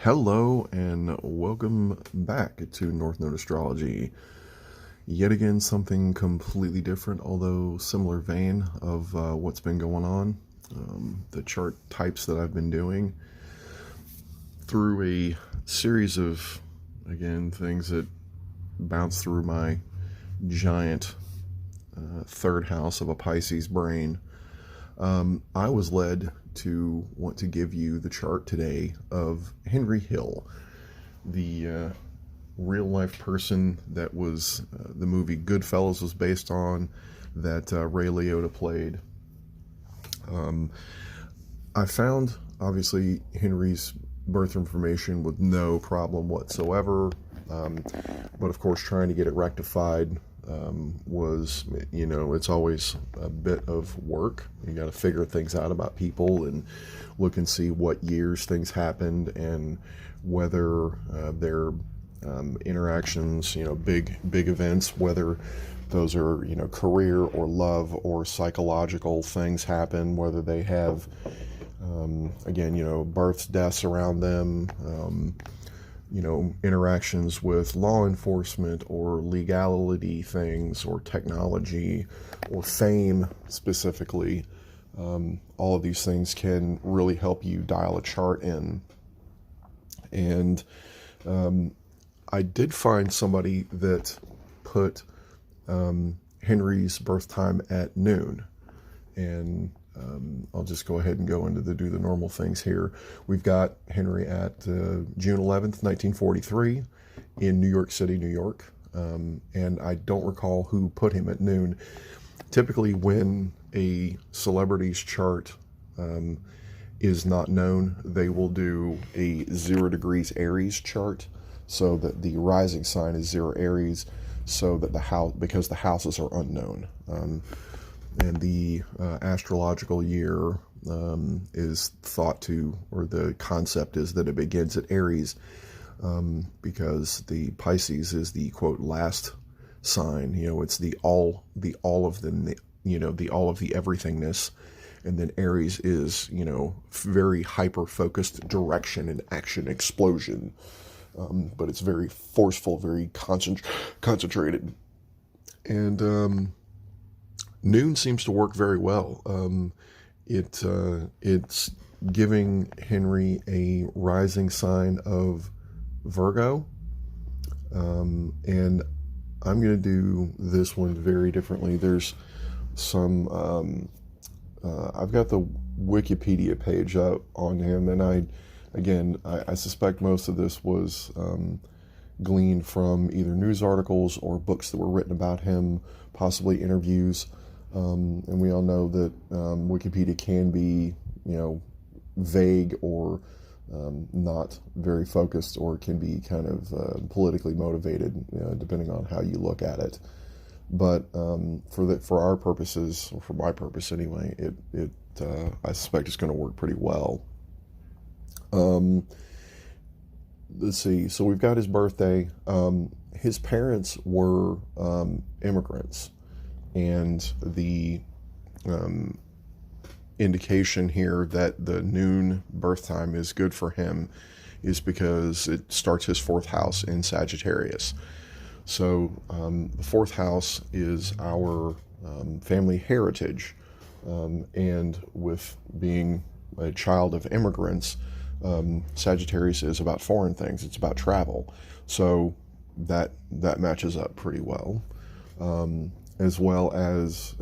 Hello and welcome back to Node Astrology. Yet again, something completely different, although similar vein of what's been going on. The chart types that I've been doing through a series of, again, things that bounce through my giant third house of a Pisces brain. I was led to want to give you the chart today of Henry Hill, the real life person that was the movie Goodfellas was based on, that Ray Liotta played. I found, obviously, Henry's birth information with no problem whatsoever, but of course trying to get it rectified was, it's always a bit of work. You got to figure things out about people and look and see what years things happened and whether their interactions, big events, whether those are, career or love or psychological things happen, whether they have, again, births, deaths around them, interactions with law enforcement or legality things or technology or fame specifically. All of these things can really help you dial a chart in. And I did find somebody that put Henry's birth time at noon. And I'll just go ahead and go into do the normal things here. We've got Henry at June 11th, 1943 in New York City, New York. And I don't recall who put him at noon. Typically when a celebrity's chart is not known, they will do a 0 degrees Aries chart so that the rising sign is 0 Aries, so that the house, because the houses are unknown. And the astrological year is thought to, or the concept is that it begins at Aries, because the Pisces is the quote last sign. It's the all of them, the all of the everythingness, and then Aries is very hyper focused direction and action explosion, but it's very forceful, very concentrated, and noon seems to work very well. It's giving Henry a rising sign of Virgo, and I'm going to do this one very differently. There's some, I've got the Wikipedia page up on him, and I suspect most of this was gleaned from either news articles or books that were written about him, possibly interviews. And we all know that Wikipedia can be, vague or not very focused, or can be kind of politically motivated, depending on how you look at it. But for our purposes, or for my purpose anyway, I suspect it's going to work pretty well. Let's see. So we've got his birthday. His parents were immigrants. And the indication here that the noon birth time is good for him is because it starts his fourth house in Sagittarius. So the fourth house is our family heritage. And with being a child of immigrants, Sagittarius is about foreign things. It's about travel. So that matches up pretty well. As well as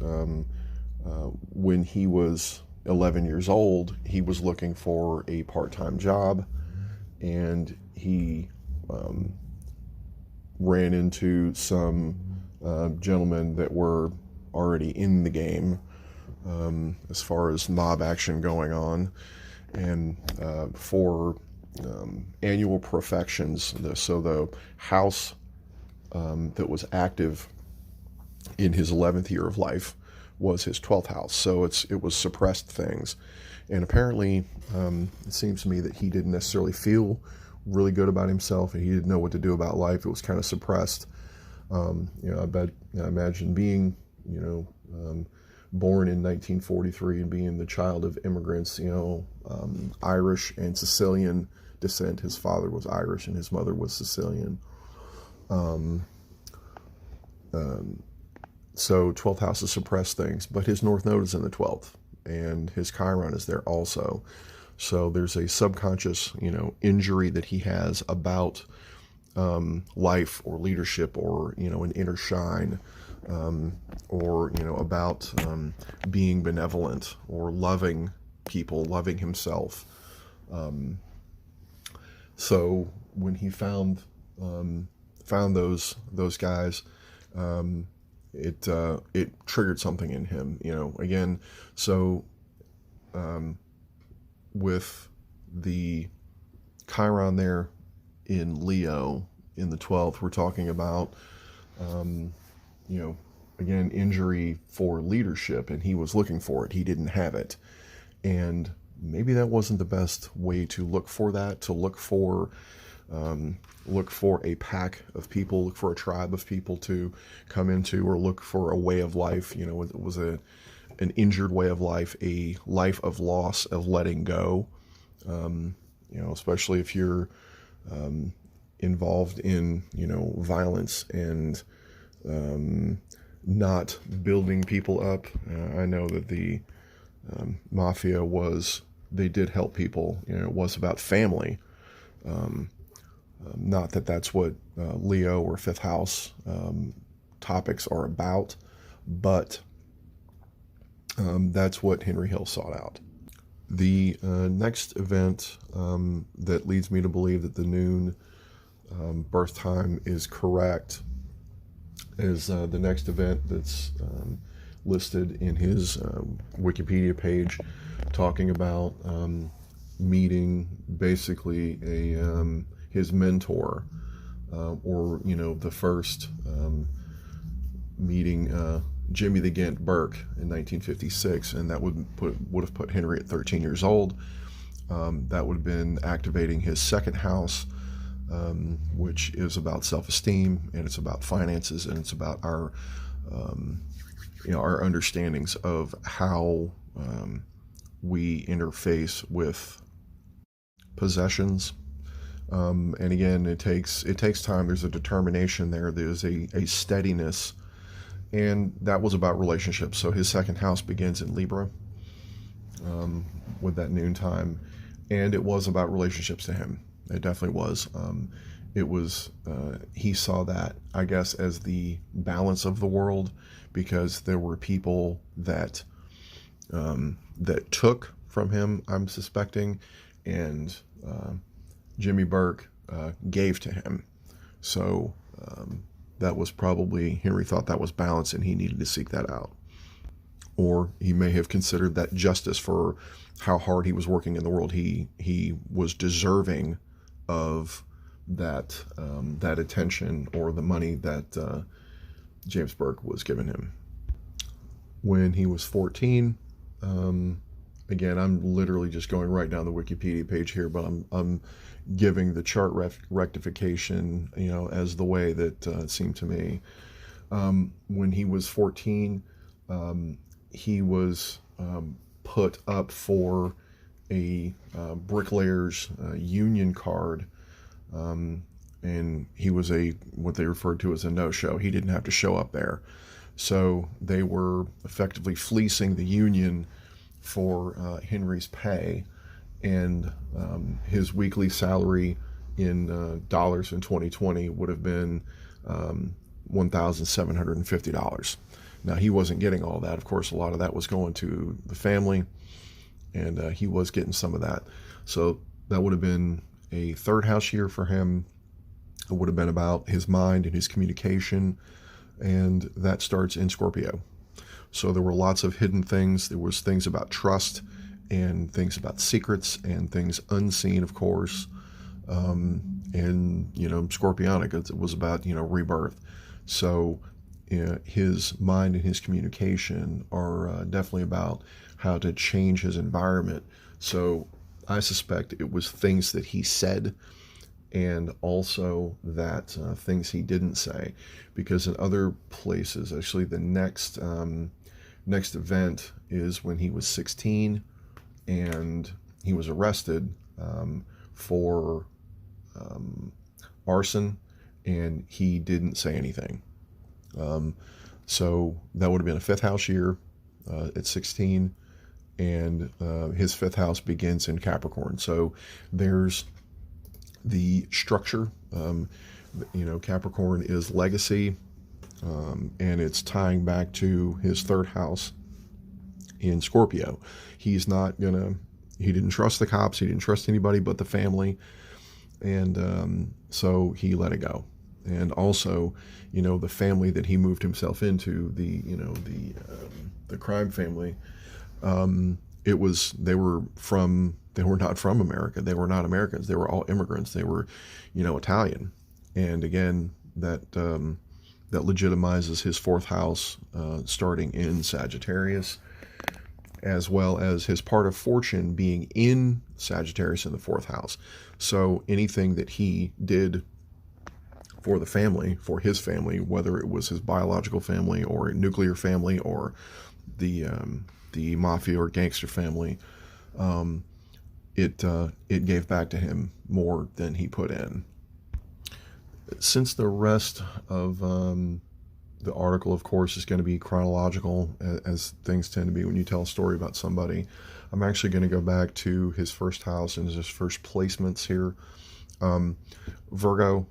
when he was 11 years old, he was looking for a part-time job, and he ran into some gentlemen that were already in the game as far as mob action going on, and for annual profections. So the house that was active in his 11th year of life was his 12th house. So it was suppressed things. And apparently, it seems to me that he didn't necessarily feel really good about himself, and he didn't know what to do about life. It was kind of suppressed. I imagine being, born in 1943 and being the child of immigrants, Irish and Sicilian descent. His father was Irish and his mother was Sicilian. So 12th house is suppressed things, but his North Node is in the 12th, and his Chiron is there also. So there's a subconscious, injury that he has about life or leadership, or an inner shine, or about being benevolent or loving people, loving himself. So when he found those guys, it triggered something in him, again. So with the Chiron there in Leo in the 12th, we're talking about, again, injury for leadership, and he was looking for it. He didn't have it. And maybe that wasn't the best way to look for that, to look for a pack of people, look for a tribe of people to come into, or look for a way of life. It was an injured way of life, a life of loss, of letting go. Especially if you're involved in, violence and not building people up. I know that the mafia they did help people. It was about family. Not that that's what Leo or fifth house topics are about, but that's what Henry Hill sought out. The next event that leads me to believe that the noon birth time is correct is the next event that's listed in his Wikipedia page, talking about meeting basically his mentor, or the first meeting Jimmy the Ghent Burke in 1956, and that would have put Henry at 13 years old. That would have been activating his second house, which is about self-esteem, and it's about finances, and it's about our understandings of how we interface with possessions. And again, it takes time. There's a determination there. There's a steadiness. And that was about relationships. So his second house begins in Libra with that noontime. And it was about relationships to him. It definitely was. He saw that, I guess, as the balance of the world, because there were people that took from him, I'm suspecting, and Jimmy Burke gave to him. So that was probably, Henry thought that was balance, and he needed to seek that out. Or he may have considered that justice for how hard he was working in the world. He was deserving of that attention, or the money that James Burke was giving him. When he was 14, again, I'm literally just going right down the Wikipedia page here, but I'm giving the chart rectification, as the way that it seemed to me. When he was 14, he was put up for a bricklayer's union card, and he was what they referred to as a no-show. He didn't have to show up there. So they were effectively fleecing the union for Henry's pay, and his weekly salary in dollars in 2020 would have been $1,750. Now, he wasn't getting all that. Of course, a lot of that was going to the family, and he was getting some of that. So that would have been a third house year for him. It would have been about his mind and his communication, and that starts in Scorpio. So there were lots of hidden things. There was things about trust, and things about secrets, and things unseen, of course. And, Scorpionic, it was about, rebirth. So his mind and his communication are definitely about how to change his environment. So I suspect it was things that he said, and also that things he didn't say, because in other places, actually the next event is when he was 16, and he was arrested for arson, and he didn't say anything. So that would have been a fifth house year at 16, and his fifth house begins in Capricorn. So there's the structure. Capricorn is legacy, and it's tying back to his third house in Scorpio. He didn't trust the cops, he didn't trust anybody but the family, and so he let it go. And also, the family that he moved himself into, the crime family, they were not from America. They were not Americans. They were all immigrants. They were, Italian. And again, that legitimizes his fourth house, starting in Sagittarius, as well as his part of fortune being in Sagittarius in the fourth house. So anything that he did for the family, for his family, whether it was his biological family or a nuclear family or the mafia or gangster family, it gave back to him more than he put in. Since the rest of the article, of course, is going to be chronological, as things tend to be when you tell a story about somebody, I'm actually going to go back to his first house and his first placements here. Virgo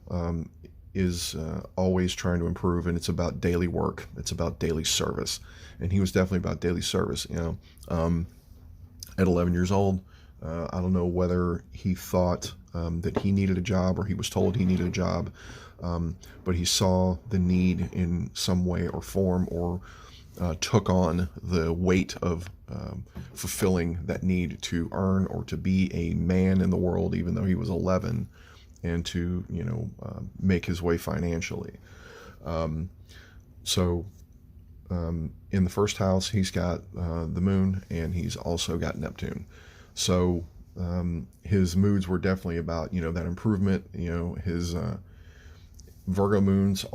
is always trying to improve, and it's about daily work. It's about daily service, and he was definitely about daily service. At 11 years old, I don't know whether he thought that he needed a job or he was told he needed a job, but he saw the need in some way or form, or took on the weight of fulfilling that need to earn or to be a man in the world, even though he was 11, and to make his way financially. So in the first house, he's got the moon, and he's also got Neptune. So his moods were definitely about that improvement. His Virgo moons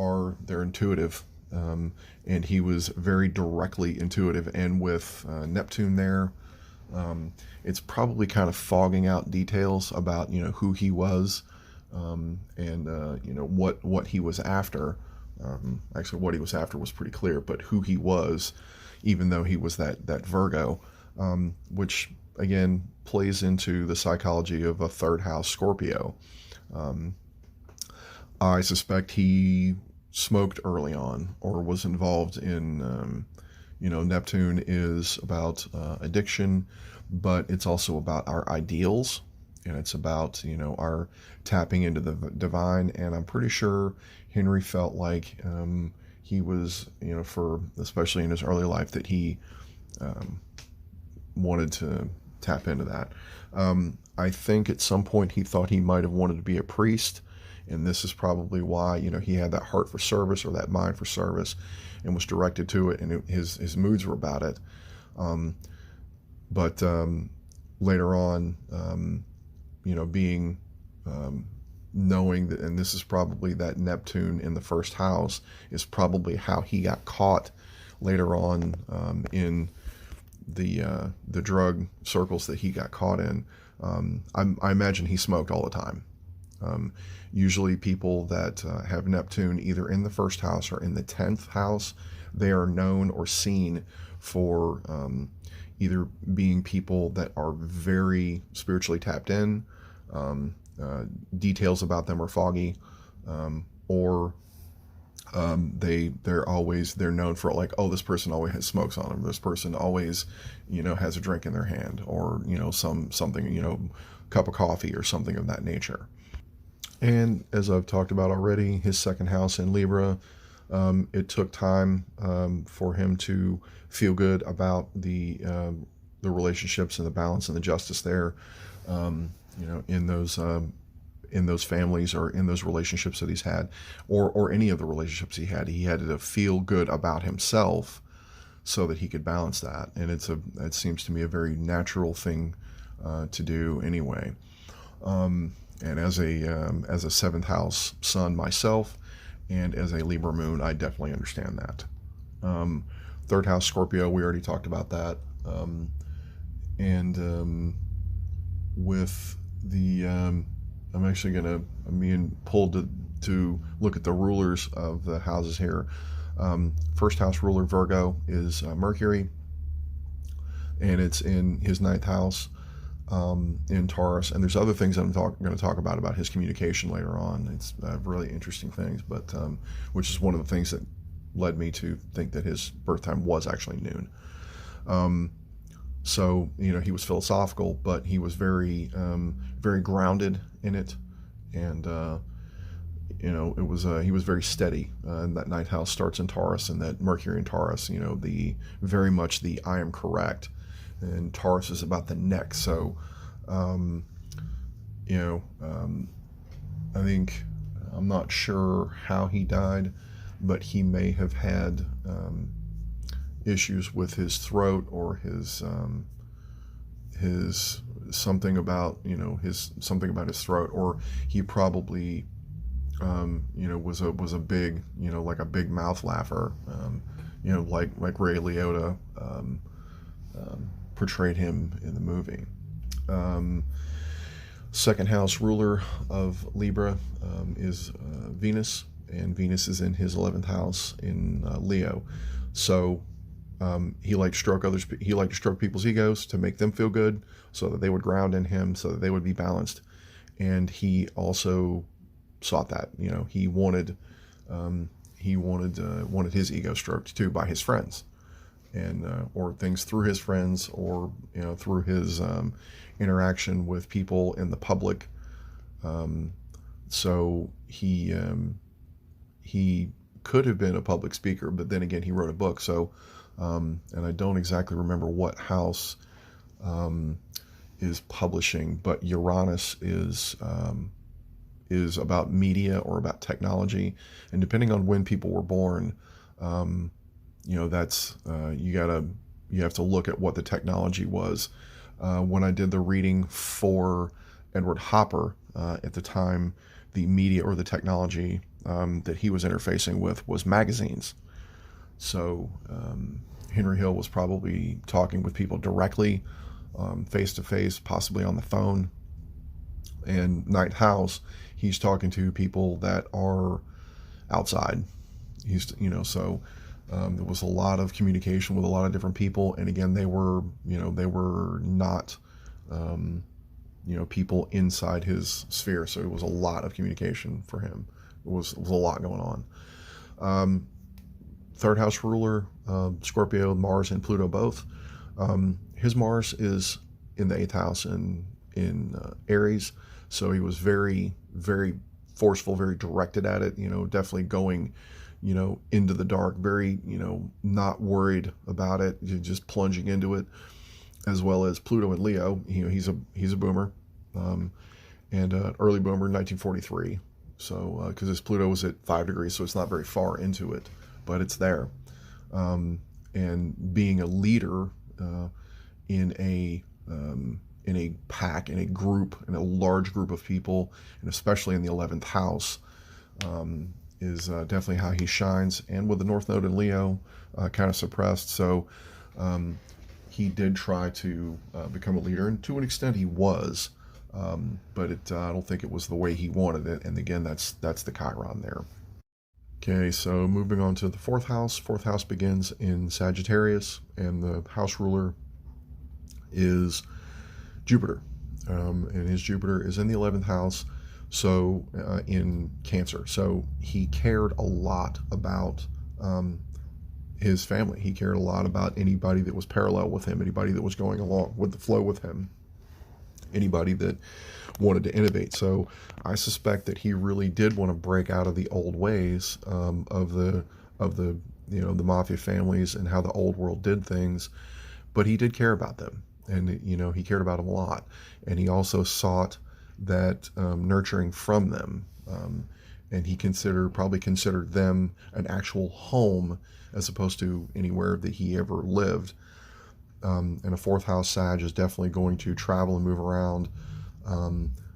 they're intuitive, and he was very directly intuitive. And with Neptune there, it's probably kind of fogging out details about who he was, and what he was after. Actually, what he was after was pretty clear, but who he was, even though he was that Virgo, which again plays into the psychology of a third house Scorpio. I suspect he smoked early on, or was involved in, Neptune is about addiction, but it's also about our ideals, and it's about, our tapping into the divine. And I'm pretty sure Henry felt like he was, especially in his early life, that he wanted to tap into that. I think at some point he thought he might have wanted to be a priest, and this is probably why he had that heart for service, or that mind for service, and was directed to it, and his moods were about it. But later on, being knowing that, and this is probably that Neptune in the first house is probably how he got caught later on in the drug circles that he got caught in. I imagine he smoked all the time. Usually people that have Neptune either in the first house or in the 10th house, they are known or seen for either being people that are very spiritually tapped in, details about them are foggy, or they're known for like, oh, this person always has smokes on them, this person always has a drink in their hand, or something cup of coffee or something of that nature. And as I've talked about already, his second house in Libra, it took time for him to feel good about the relationships and the balance and the justice there, in those families, or in those relationships that he's had, or any of the relationships he had. He had to feel good about himself so that he could balance that. And it seems to me a very natural thing to do anyway. And as a seventh house sun myself, and as a Libra moon, I definitely understand that. Third house Scorpio, we already talked about that. And with I'm actually I'm being pulled to look at the rulers of the houses here. First house ruler Virgo is Mercury, and it's in his ninth house in Taurus. And there's other things that I'm going to talk about his communication later on. It's really interesting things, but which is one of the things that led me to think that his birth time was actually noon. So, he was philosophical, but he was very, very grounded in it. And, it was, he was very steady. And that ninth house starts in Taurus, and that Mercury in Taurus, very much the I am correct. And Taurus is about the neck. So, I think, I'm not sure how he died, but he may have had, issues with his throat, or his something about something about his throat, or he probably was a big like a big mouth laugher, like Ray Liotta portrayed him in the movie. Second house ruler of Libra is Venus, and Venus is in his 11th house in Leo. So he liked to stroke people's egos to make them feel good, so that they would ground in him, so that they would be balanced. And he also sought that. He wanted his ego stroked too by his friends, and or things through his friends, or through his interaction with people in the public. So he could have been a public speaker, but then again, he wrote a book. So. And I don't exactly remember what house is publishing, but Uranus is about media or about technology, and depending on when people were born, that's you have to look at what the technology was. When I did the reading for Edward Hopper, at the time, the media or the technology that he was interfacing with was magazines. So Henry Hill was probably talking with people directly, face to face, possibly on the phone. And ninth house, he's talking to people that are outside. So there was a lot of communication with a lot of different people. And again, they were not, people inside his sphere. So it was a lot of communication for him. It was a lot going on. Third house ruler, Scorpio, Mars and Pluto both. His Mars is in the 8th house in Aries, so he was very, very forceful, very directed at it. Definitely going, into the dark, very, not worried about it, just plunging into it. As well as Pluto in Leo, he's a boomer, and early boomer, 1943. So because his Pluto was at 5 degrees, so it's not very far into it, but it's there. And being a leader in a pack, in a group, in a large group of people, and especially in the 11th house, is definitely how he shines. And with the North Node in Leo kind of suppressed, so he did try to become a leader, and to an extent he was, but I don't think it was the way he wanted it. And again, that's the Chiron there. Okay, so moving on to the 4th house. 4th house begins in Sagittarius, and the house ruler is Jupiter. And his Jupiter is in the 11th house, so in Cancer. So he cared a lot about his family. He cared a lot about anybody that was parallel with him, anybody that was going along with the flow with him, anybody that wanted to innovate. So I suspect that he really did want to break out of the old ways of the the mafia families and how the old world did things, but he did care about them, and he cared about them a lot, and he also sought that nurturing from them, and he probably considered them an actual home as opposed to anywhere that he ever lived. And a 4th house Sag is definitely going to travel and move around,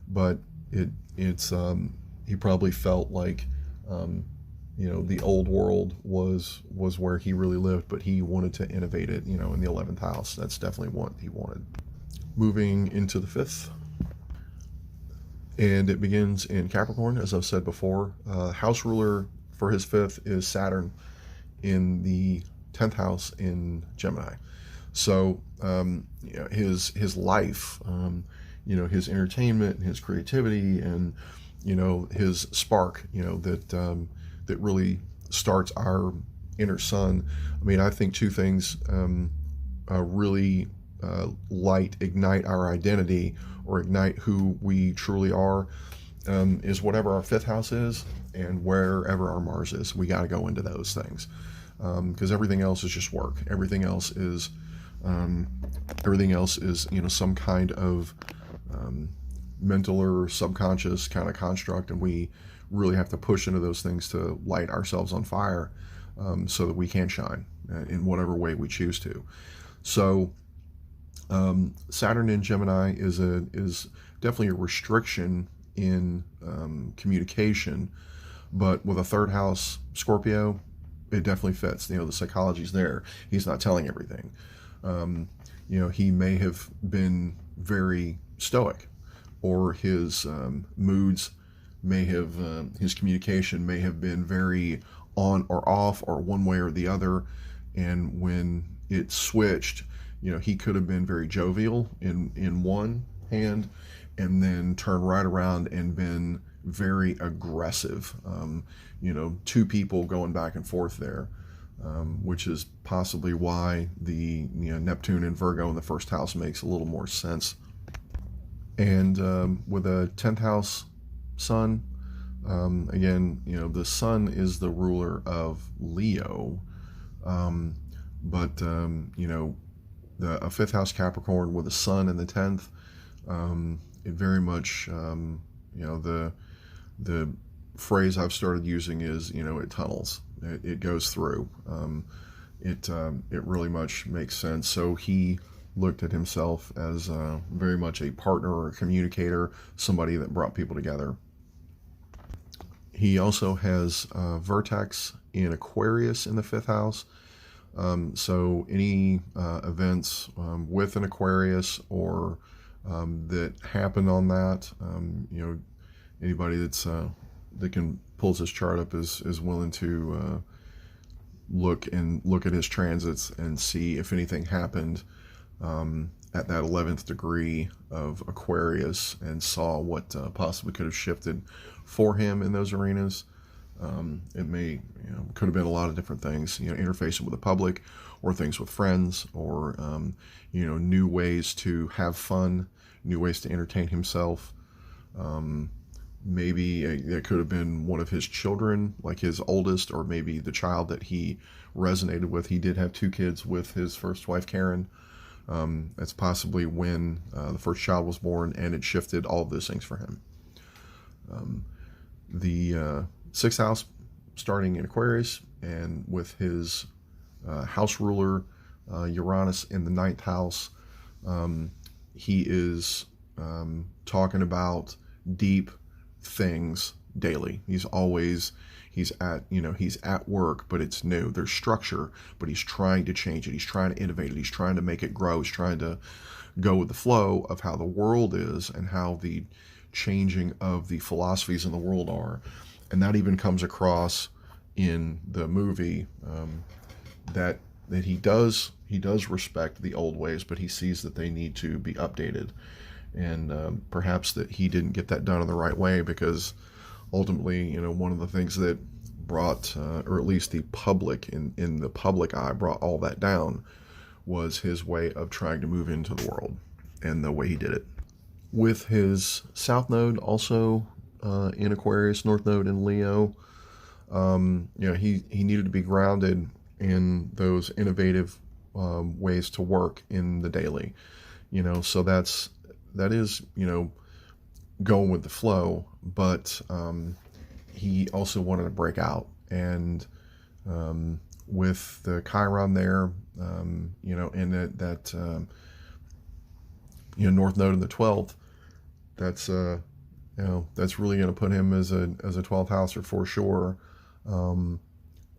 but he probably felt like the old world was where he really lived, but he wanted to innovate it, in the 11th house. That's definitely what he wanted. Moving into the 5th. And it begins in Capricorn, as I've said before. House ruler for his fifth is Saturn in the 10th house in Gemini. So his life, his entertainment, his creativity, and his spark, that really starts our inner sun. I mean, I think two things really ignite our identity or ignite who we truly are, is whatever our fifth house is and wherever our Mars is. We got to go into those things, because everything else is just work. Everything else is some kind of mental or subconscious kind of construct, and we really have to push into those things to light ourselves on fire, so that we can shine in whatever way we choose to. So Saturn in Gemini is definitely a restriction in communication, but with a third house Scorpio, it definitely fits. The psychology's there. He's not telling everything. He may have been very stoic, or his moods may have, his communication may have been very on or off, or one way or the other. And when it switched, he could have been very jovial in one hand, and then turn right around and been very aggressive. Two people going back and forth there, which is possibly why the Neptune and Virgo in the first house makes a little more sense. And with a 10th house sun, again, the sun is the ruler of Leo, but a fifth house Capricorn with a sun in the 10th, it very much, the phrase I've started using is, it tunnels, it goes through. It really much makes sense. So he looked at himself as very much a partner or a communicator, somebody that brought people together. He also has vertex in Aquarius in the fifth house. So any events with an Aquarius, or that happen on that, anybody that can pulls his chart up is willing to look at his transits and see if anything happened at that 11th degree of Aquarius, and saw what possibly could have shifted for him in those arenas. It may, could have been a lot of different things, interfacing with the public, or things with friends, or, new ways to have fun, new ways to entertain himself. Maybe it could have been one of his children, like his oldest, or maybe the child that he resonated with. He did have two kids with his first wife, Karen. That's possibly when the first child was born, and it shifted all of those things for him. The sixth house, starting in Aquarius, and with his house ruler Uranus in the ninth house, he is talking about deep things daily. He's at work, but it's new. There's structure, but he's trying to change it. He's trying to innovate it. He's trying to make it grow. He's trying to go with the flow of how the world is, and how the changing of the philosophies in the world are. And that even comes across in the movie, that he does respect the old ways, but he sees that they need to be updated. And perhaps that he didn't get that done in the right way, because ultimately, one of the things that brought, or at least the public, in the public eye, brought all that down, was his way of trying to move into the world, and the way he did it. With his south node also in Aquarius, north node in Leo, he needed to be grounded in those innovative ways to work in the daily. So that is going with the flow, but he also wanted to break out. And with the Chiron there, in that north node in the 12th, that's really going to put him as a 12th houser for sure. And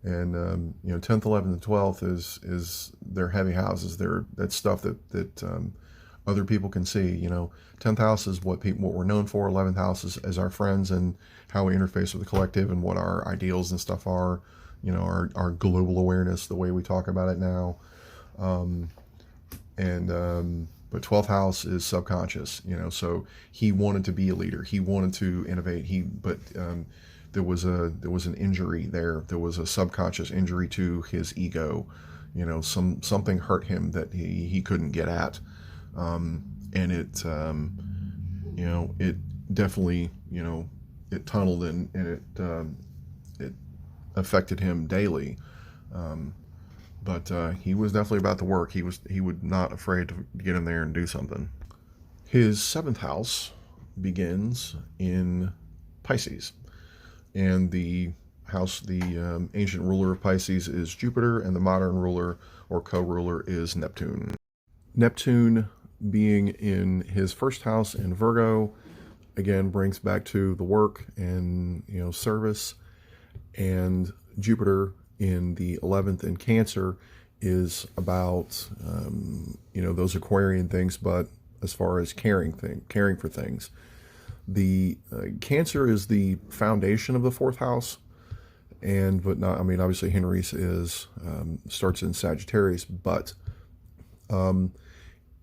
10th, 11th, and 12th is their heavy houses. That's stuff that Other people can see, 10th house is what we're known for. 11th house is as our friends and how we interface with the collective and what our ideals and stuff are. Our global awareness, the way we talk about it now. But 12th house is subconscious, so he wanted to be a leader. He wanted to innovate. There was an injury there. There was a subconscious injury to his ego. Something hurt him that he couldn't get at. And it definitely, it tunneled and it affected him daily. But he was definitely about the work. He was not afraid to get in there and do something. His 7th house begins in Pisces, and the ancient ruler of Pisces is Jupiter, and the modern ruler or co-ruler is Neptune. Neptune being in his 1st house in Virgo, again brings back to the work and service, and Jupiter in the 11th in Cancer is about those Aquarian things, but as far as caring for things, the Cancer is the foundation of the 4th house, but not. I mean, obviously Henry's starts in Sagittarius, but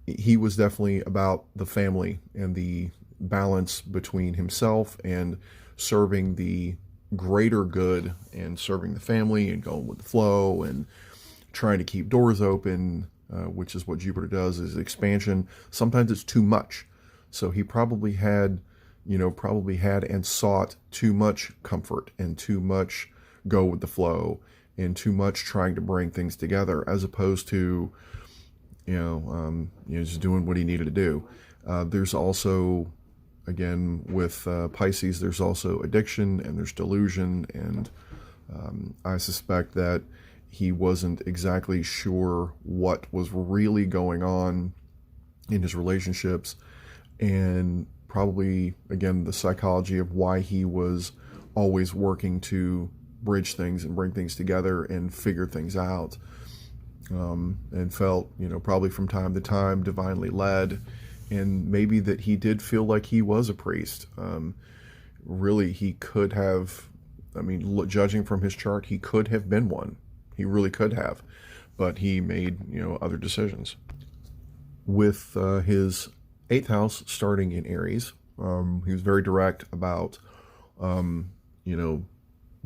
he was definitely about the family and the balance between himself and serving the greater good and serving the family and going with the flow and trying to keep doors open, which is what Jupiter does, is expansion. Sometimes it's too much. So he probably had and sought too much comfort and too much go with the flow and too much trying to bring things together, as opposed to, just doing what he needed to do. There's also, again, with Pisces, there's also addiction and there's delusion, and I suspect that he wasn't exactly sure what was really going on in his relationships, and probably, again, the psychology of why he was always working to bridge things and bring things together and figure things out, and felt, probably from time to time divinely led. And maybe that he did feel like he was a priest. Really, he could have, judging from his chart, he could have been one. He really could have. But he made, other decisions. With his 8th house starting in Aries, he was very direct about,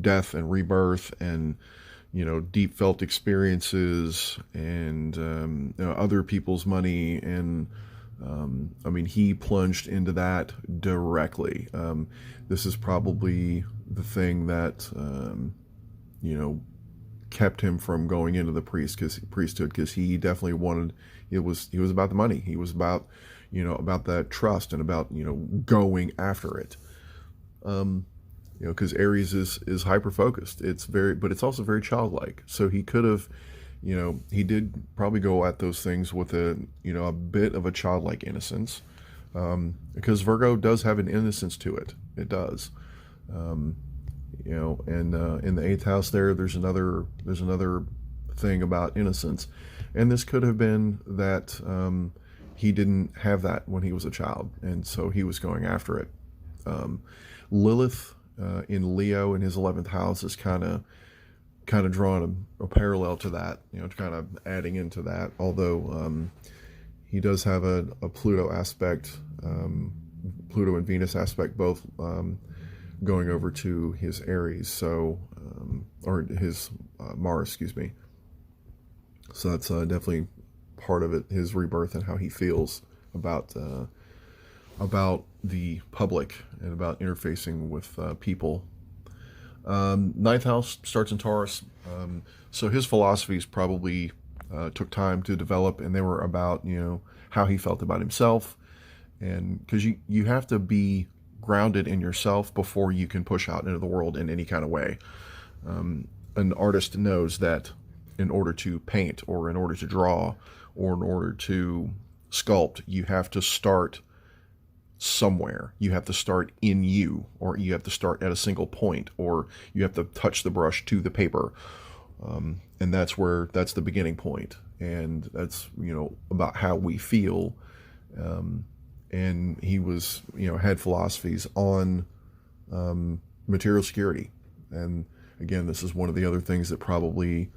death and rebirth and, deep felt experiences and, other people's money and, he plunged into that directly. This is probably the thing that, kept him from going into the priesthood, because he definitely wanted, he was about the money. He was about, about that trust and about, going after it. Because Aries is hyper-focused. But it's also very childlike. So he could have, he did probably go at those things with a bit of a childlike innocence, because Virgo does have an innocence to it. It does, and in the 8th house there's another thing about innocence, and this could have been that he didn't have that when he was a child, and so he was going after it. Lilith in Leo in his 11th house is kind of drawing a parallel to that, kind of adding into that, although he does have a Pluto aspect, Pluto and Venus aspect, both going over to his Aries, so or his Mars, excuse me. So that's definitely part of it, his rebirth and how he feels about the public and about interfacing with people. 9th house starts in Taurus, so his philosophies probably took time to develop, and they were about how he felt about himself, and because you have to be grounded in yourself before you can push out into the world in any kind of way. An artist knows that in order to paint or in order to draw or in order to sculpt, you have to start somewhere. You have to start in you, or you have to start at a single point, or you have to touch the brush to the paper, and that's the beginning point, and that's about how we feel and he was, had philosophies on material security. And again, this is one of the other things that probably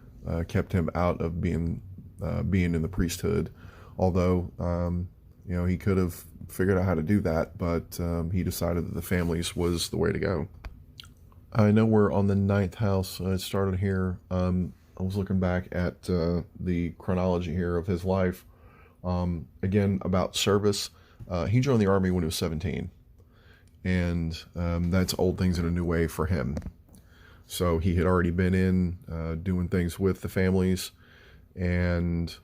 kept him out of being in the priesthood. Although, he could have figured out how to do that, but he decided that the families was the way to go. I know we're on the ninth house. It started here. I was looking back at the chronology here of his life. Again, about service. He joined the army when he was 17. And that's old things in a new way for him. So he had already been in doing things with the families. And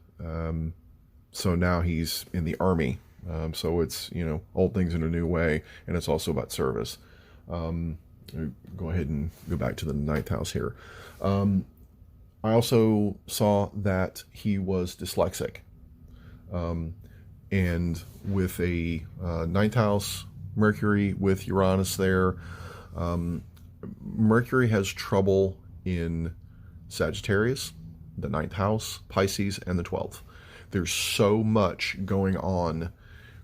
so now he's in the army. So it's, old things in a new way. And it's also about service. Go ahead and go back to the ninth house here. I also saw that he was dyslexic. And with a ninth house Mercury with Uranus there, Mercury has trouble in Sagittarius, the ninth house, Pisces, and the 12th. There's so much going on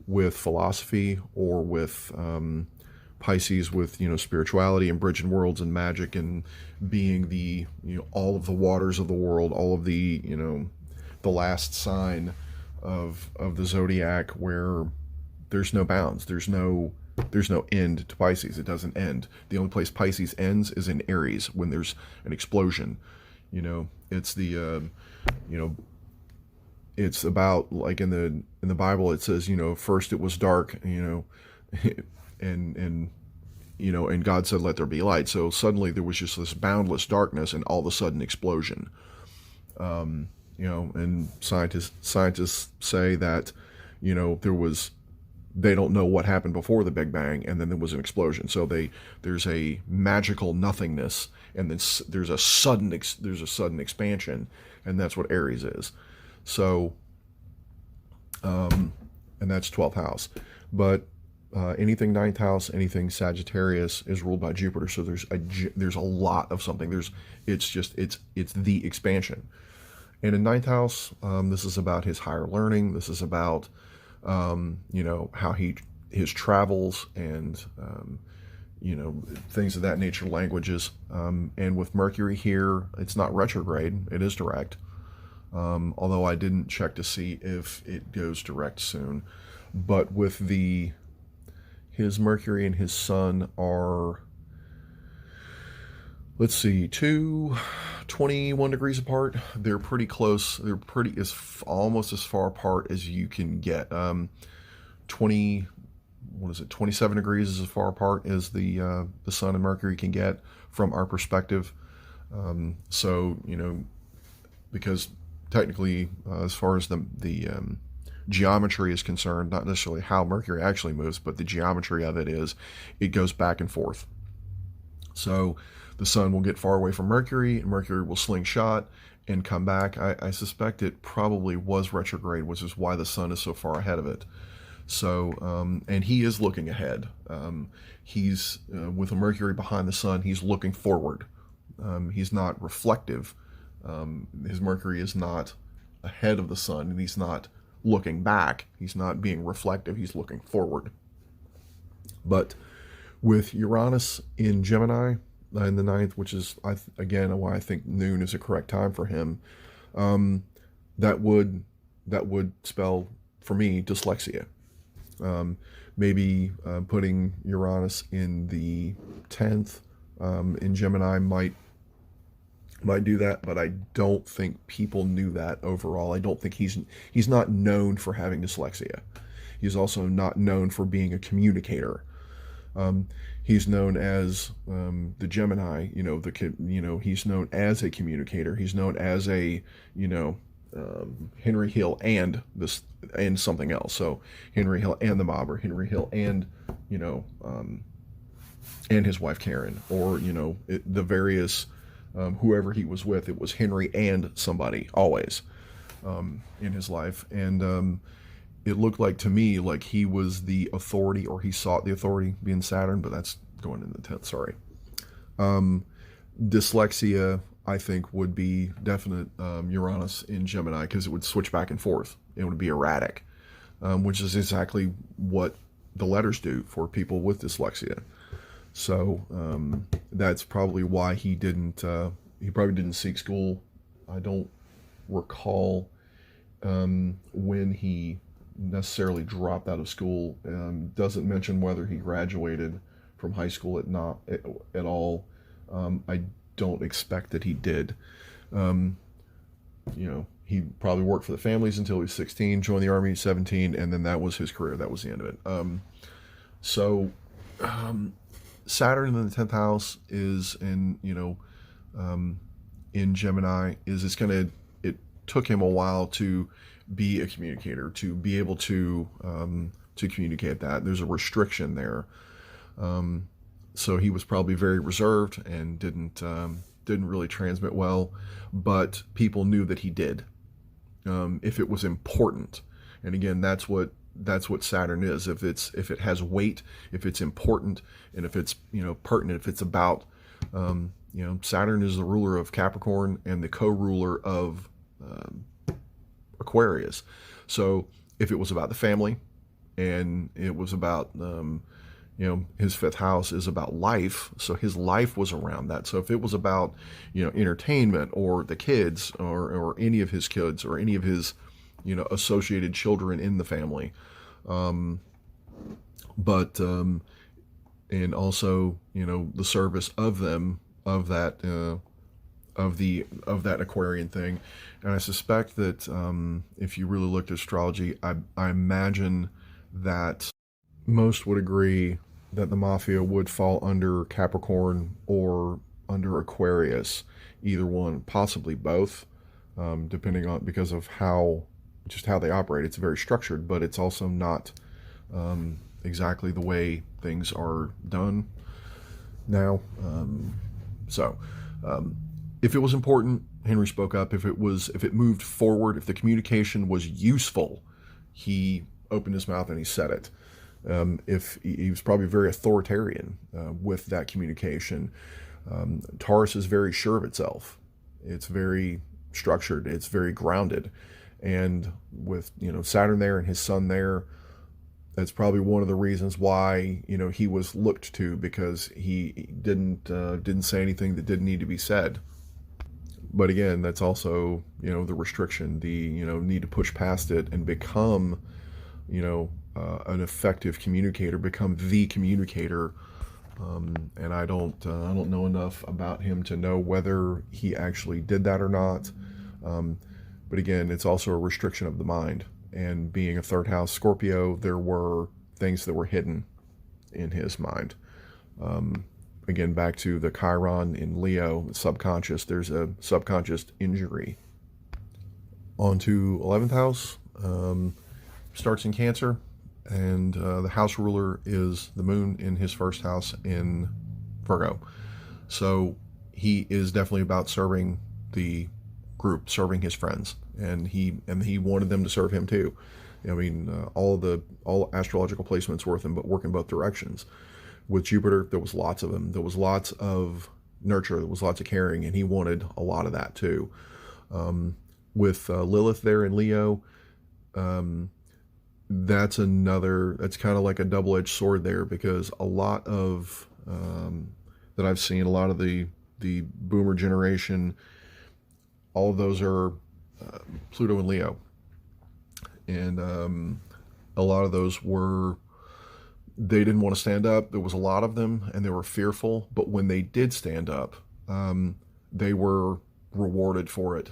with philosophy or with Pisces with, spirituality and bridging worlds and magic and being the, all of the waters of the world, all of the, the last sign of the zodiac where there's no bounds. There's no end to Pisces. It doesn't end. The only place Pisces ends is in Aries when there's an explosion. It's the, it's about, like in the Bible, it says, first it was dark, and God said, let there be light. So suddenly there was just this boundless darkness and all of a sudden explosion. And scientists say that, they don't know what happened before the Big Bang, and then there was an explosion. So there's a magical nothingness, and then there's a sudden expansion, and that's what Aries is. So, and that's 12th house. But anything ninth house, anything Sagittarius is ruled by Jupiter. So there's a lot of something. It's the expansion. And in ninth house, this is about his higher learning. This is about how his travels and things of that nature, languages. And with Mercury here, it's not retrograde; it is direct. Although I didn't check to see if it goes direct soon. But with his Mercury and his Sun are, let's see, 21 degrees apart. They're pretty close. They're almost as far apart as you can get. 27 degrees is as far apart as the Sun and Mercury can get from our perspective. So, because technically, as far as the geometry is concerned, not necessarily how Mercury actually moves, but the geometry of it is, it goes back and forth. So the Sun will get far away from Mercury, and Mercury will slingshot and come back. I suspect it probably was retrograde, which is why the Sun is so far ahead of it. So, and he is looking ahead. He's, with a Mercury behind the Sun, he's looking forward. He's not reflective. His Mercury is not ahead of the Sun, and he's not looking back. He's not being reflective. He's looking forward. But with Uranus in Gemini in the ninth, which is, again, why I think noon is a correct time for him, that would spell, for me, dyslexia. Maybe putting Uranus in the 10th in Gemini might do that, but I don't think people knew that overall. I don't think he's not known for having dyslexia. He's also not known for being a communicator. He's known as the Gemini. He's known as a communicator. He's known as a Henry Hill and something else. So Henry Hill and the mob, or Henry Hill and and his wife Karen, or the various. Whoever he was with, it was Henry and somebody always in his life. And it looked like to me like he was the authority, or he sought the authority, being Saturn, but that's going in the 10th, sorry. Dyslexia, I think, would be definite Uranus in Gemini, because it would switch back and forth. It would be erratic. which is exactly what the letters do for people with dyslexia. So that's probably why he probably didn't seek school. I don't recall when he necessarily dropped out of school. Doesn't mention whether he graduated from high school at all. I don't expect that he did. He probably worked for the families until he was 16, joined the Army at 17, and then that was his career. That was the end of it. Saturn in the 10th house is in Gemini. It took him a while to be a communicator, to be able to communicate that. There's a restriction there. So he was probably very reserved and didn't really transmit well, but people knew that he did. If it was important, and again, that's what Saturn is. If it has weight, if it's important, and if it's pertinent, if it's about Saturn is the ruler of Capricorn and the co-ruler of Aquarius. So if it was about the family, and it was about his 5th house is about life, so his life was around that. So if it was about entertainment or the kids or any of his kids or any of his associated children in the family, and also the service of them, of that Aquarian thing. And I suspect that if you really looked at astrology, I imagine that most would agree that the Mafia would fall under Capricorn or under Aquarius, either one, possibly both, depending on, because of how they operate. It's very structured, but it's also not exactly the way things are done now. If it was important, Henry spoke up. If it moved forward, if the communication was useful, he opened his mouth and he said it. If he was probably very authoritarian with that communication. Taurus is very sure of itself. It's very structured. It's very grounded. And with Saturn there and his sun there, that's probably one of the reasons why he was looked to, because he didn't say anything that didn't need to be said. But again, that's also the restriction, the need to push past it and become an effective communicator, become the communicator. And I don't know enough about him to know whether he actually did that or not. But again, it's also a restriction of the mind. And being a 3rd house Scorpio, there were things that were hidden in his mind. Again, back to the Chiron in Leo, subconscious, there's a subconscious injury. On to 11th house, starts in Cancer, and the house ruler is the moon in his 1st house in Virgo. So he is definitely about serving the group, serving his friends, and he wanted them to serve him too. All astrological placements work in both directions. With Jupiter, there was lots of them. There was lots of nurture. There was lots of caring, and he wanted a lot of that too. With Lilith there in Leo, that's kind of like a double-edged sword there, because a lot of that I've seen, a lot of the boomer generation, all of those are Pluto and Leo, and a lot of those they didn't want to stand up. There was a lot of them, and they were fearful, but when they did stand up, they were rewarded for it.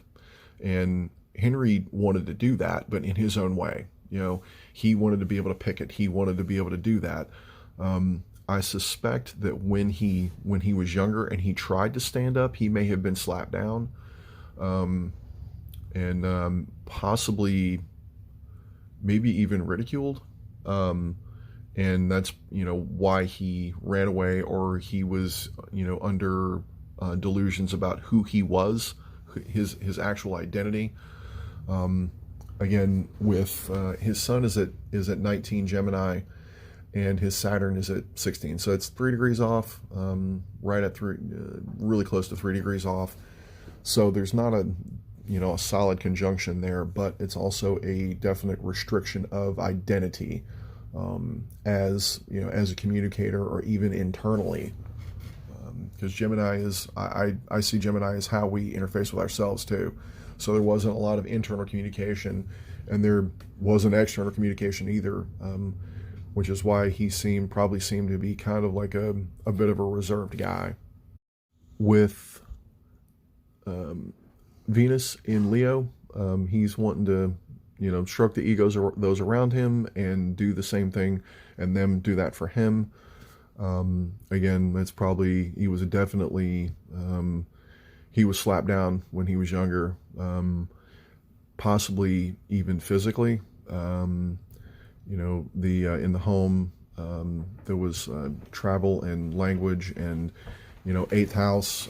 And Henry wanted to do that, but in his own way. He wanted to be able to pick it. He wanted to be able to do that. I suspect that when he was younger and he tried to stand up, he may have been slapped down, and possibly maybe even ridiculed. And that's why he ran away, or he was under delusions about who he was, his actual identity. Again, with his sun is at 19 Gemini, and his Saturn is at 16, so it's 3 degrees off, right at 3, really close to 3 degrees off. So there's not a solid conjunction there, but it's also a definite restriction of identity, as a communicator, or even internally. Because Gemini is, I see Gemini as how we interface with ourselves too. So there wasn't a lot of internal communication, and there wasn't external communication either, which is why he probably seemed to be kind of like a bit of a reserved guy. With Venus in Leo, he's wanting to, stroke the egos of those around him and do the same thing, and them do that for him. Again, that's probably, he was definitely, he was slapped down when he was younger, possibly even physically. In the home, there was travel and language, and eighth house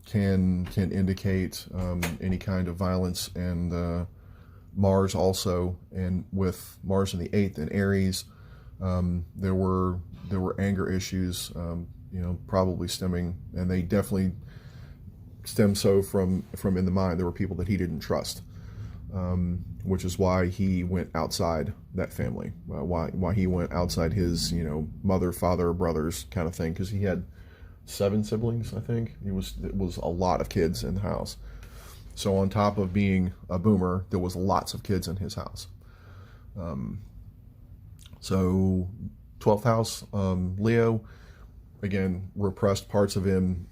can indicate any kind of violence, and Mars also, and with Mars in the eighth in Aries, there were anger issues, probably stemming, and they definitely stem from in the mind. There were people that he didn't trust, which is why he went outside that family, why he went outside his mother, father, brothers kind of thing, because he had 7 siblings, I think. It was a lot of kids in the house. So on top of being a boomer, there was lots of kids in his house. So 12th house, Leo, again, repressed parts of him,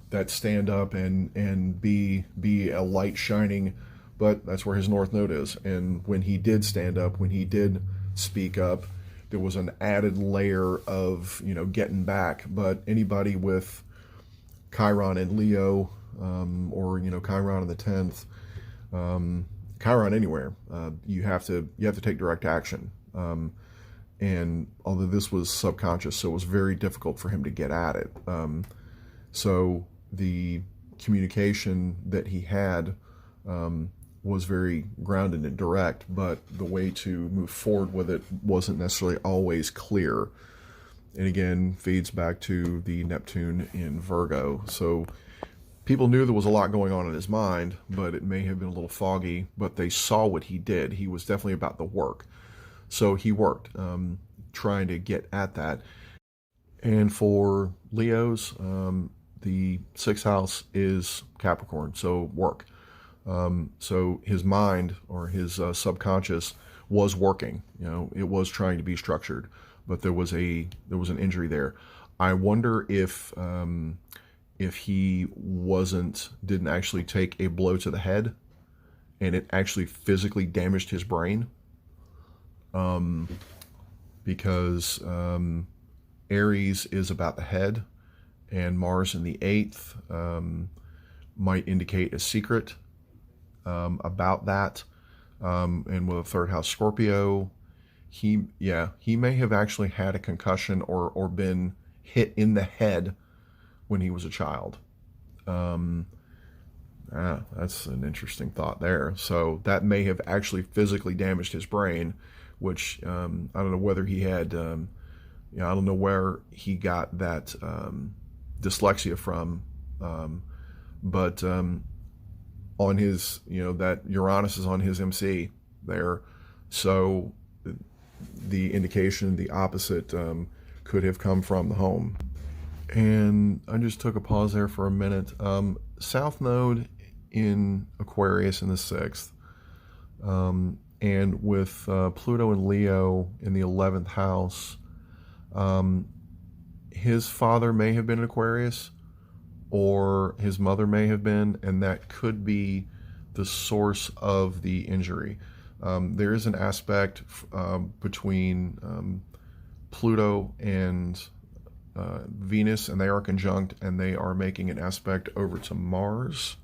that stand up and be a light shining, but that's where his North Node is. And when he did stand up, when he did speak up, there was an added layer of, getting back. But anybody with Chiron and Leo, or, Chiron in the 10th, Chiron anywhere, you have to take direct action. And although this was subconscious, so it was very difficult for him to get at it. So the communication that he had was very grounded and direct, but the way to move forward with it wasn't necessarily always clear. And again, feeds back to the Neptune in Virgo. So people knew there was a lot going on in his mind, but it may have been a little foggy, but they saw what he did. He was definitely about the work. So he worked, trying to get at that. And for Leos, the 6th house is Capricorn, so work. So his mind, or his subconscious, was working. It was trying to be structured, but there was an injury there. I wonder if he didn't actually take a blow to the head, and it actually physically damaged his brain. Because Aries is about the head, and Mars in the 8th might indicate a secret about that. And with a 3rd house Scorpio, he may have actually had a concussion or been hit in the head when he was a child. That's an interesting thought there. So that may have actually physically damaged his brain, which I don't know whether he had, I don't know where he got that dyslexia from, but on his, that Uranus is on his MC there, so the indication, the opposite, could have come from the home. And I just took a pause there for a minute. South Node in Aquarius in the 6th, and with Pluto and Leo in the 11th house, his father may have been an Aquarius, or his mother may have been, and that could be the source of the injury. There is an aspect between Pluto and Venus, and they are conjunct, and they are making an aspect over to Mars.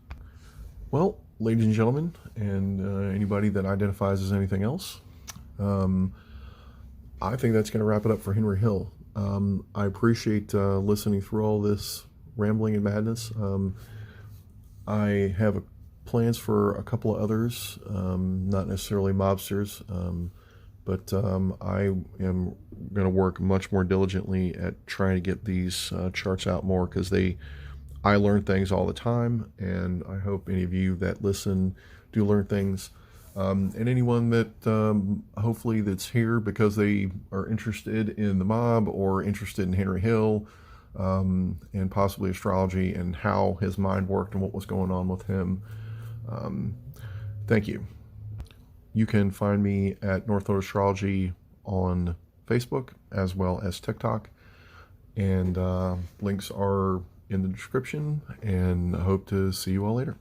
Well, ladies and gentlemen, and anybody that identifies as anything else, I think that's going to wrap it up for Henry Hill. I appreciate listening through all this rambling and madness. I have plans for a couple of others, not necessarily mobsters, but I am going to work much more diligently at trying to get these charts out more, because I learn things all the time, and I hope any of you that listen do learn things. And anyone that hopefully that's here because they are interested in the mob or interested in Henry Hill, and possibly astrology and how his mind worked and what was going on with him. Thank you. You can find me at Node Astrology on Facebook as well as TikTok, and links are in the description, and I hope to see you all later.